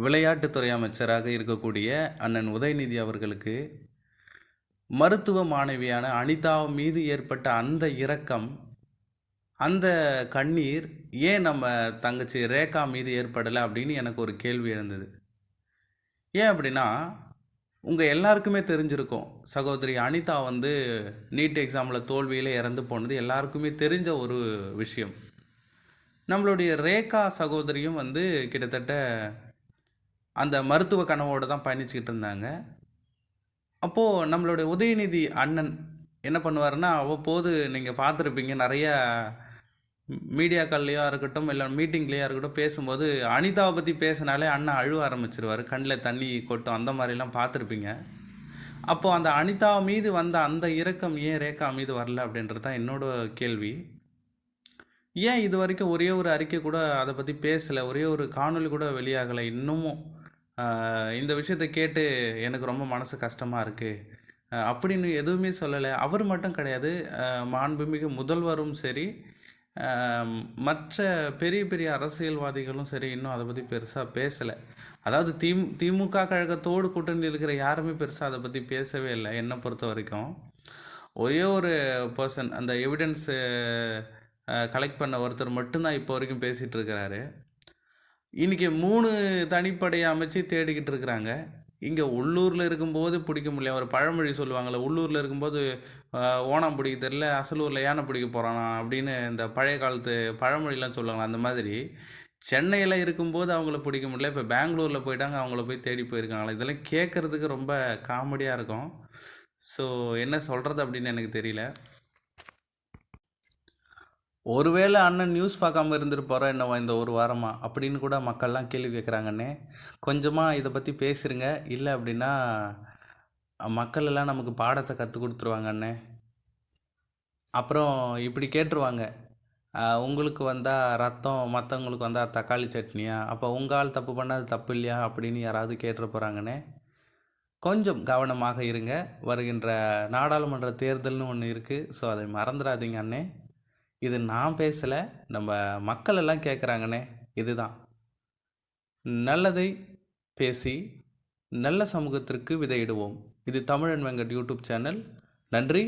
விளையாட்டுத்துறை அமைச்சராக இருக்கக்கூடிய அண்ணன் உதயநிதி அவர்களுக்கு மருத்துவ மாணவியான அனிதா மீது ஏற்பட்ட அந்த இரக்கம், அந்த கண்ணீர் ஏன் நம்ம தங்கச்சி ரேகா மீது ஏற்படலை அப்படின்னு எனக்கு ஒரு கேள்வி எழுந்தது. ஏன் அப்படின்னா, உங்கள் எல்லாருக்குமே தெரிஞ்சிருக்கும், சகோதரி அனிதா நீட் எக்ஸாமில் தோல்வியில் இறந்து போனது எல்லாருக்குமே தெரிஞ்ச ஒரு விஷயம். நம்மளுடைய ரேகா சகோதரியும் கிட்டத்தட்ட அந்த மருத்துவ கனவோடு தான் பயணிச்சுக்கிட்டு இருந்தாங்க. அப்போது நம்மளுடைய உதயநிதி அண்ணன் என்ன பண்ணுவாருன்னா, அவ்வப்போது நீங்கள் பார்த்துருப்பீங்க, நிறையா மீடியாக்கள்லையாக இருக்கட்டும் இல்லை மீட்டிங்லேயா இருக்கட்டும் பேசும்போது அனிதாவை பற்றி பேசினாலே அண்ணன் அழுவ ஆரம்பிச்சிருவார், கண்ணில் தண்ணி கொட்டும், அந்த மாதிரிலாம் பார்த்துருப்பீங்க. அப்போது அந்த அனிதா மீது வந்த அந்த இரக்கம் ஏன் ரேகா மீது வரல அப்படின்றது தான் என்னோட கேள்வி. ஏன் இது வரைக்கும் ஒரே ஒரு அறிக்கை கூட அதை பற்றி பேசலை, ஒரே ஒரு காணொலி கூட வெளியாகலை இன்னமும்? இந்த விஷயத்தை கேட்டு எனக்கு ரொம்ப மனசு கஷ்டமாக இருக்குது அப்படின்னு எதுவுமே சொல்லலை. அவர் மட்டும் கிடையாது, மாண்புமிகு முதல்வரும் சரி, மற்ற பெரிய பெரிய அரசியல்வாதிகளும் சரி, இன்னும் அதை பற்றி பெருசாக பேசலை. அதாவது திமுக கழகத்தோடு கூட்டணி இருக்கிற யாருமே பெருசாக அதை பற்றி பேசவே இல்லை. என்னை பொறுத்த வரைக்கும் ஒரே ஒரு பர்சன், அந்த எவிடன்ஸு கலெக்ட் பண்ண ஒருத்தர் மட்டும்தான் இப்போ வரைக்கும் பேசிகிட்டு இருக்கிறாரு. இன்றைக்கி 3 தனிப்படையை அமைச்சு தேடிக்கிட்டு இருக்கிறாங்க. இங்கே உள்ளூரில் இருக்கும்போது பிடிக்க முடியல. ஒரு பழமொழி சொல்லுவாங்கள்ல, உள்ளூரில் இருக்கும்போது ஓணம் பிடிக்க தெரில, அசலூரில் யானை பிடிக்க போகிறானா அப்படின்னு இந்த பழைய காலத்து பழமொழிலாம் சொல்லுவாங்களா, அந்த மாதிரி சென்னையில் இருக்கும்போது அவங்கள பிடிக்க முடியல, இப்போ பெங்களூரில் போயிட்டாங்க, அவங்கள போய் தேடி போயிருக்காங்களா. இதெல்லாம் கேட்குறதுக்கு ரொம்ப காமெடியாக இருக்கும். ஸோ என்ன சொல்கிறது அப்படின்னு எனக்கு தெரியல. ஒருவேளை அண்ணன் நியூஸ் பார்க்காம இருந்துட்டு என்னவா இந்த ஒரு வாரமாக அப்படின்னு கூட மக்கள்லாம் கேள்வி கேட்குறாங்கண்ணே. கொஞ்சமாக இதை பற்றி பேசுகிறங்க, இல்லை அப்படின்னா மக்கள் எல்லாம் நமக்கு பாடத்தை கற்றுக் கொடுத்துருவாங்க அண்ணே. அப்புறம் இப்படி கேட்டுருவாங்க, உங்களுக்கு வந்தால் ரத்தம், மற்றவங்களுக்கு வந்தால் தக்காளி சட்னியா, அப்போ உங்கள் ஆள் தப்பு பண்ணால் அது தப்பு இல்லையா அப்படின்னு யாராவது கேட்டுற போகிறாங்கண்ணே. கொஞ்சம் கவனமாக இருங்க. வருகின்ற நாடாளுமன்ற தேர்தல்னு ஒன்று இருக்குது, ஸோ அதை மறந்துடாதீங்க அண்ணே. இது நான் பேசலை, நம்ம மக்கள் எல்லாம் கேட்குறாங்கண்ணே. இதுதான் நல்லதை பேசி நல்ல சமூகத்திற்கு விதையிடுவோம். இது தமிழன் வெங்கட் யூடியூப் சேனல். நன்றி.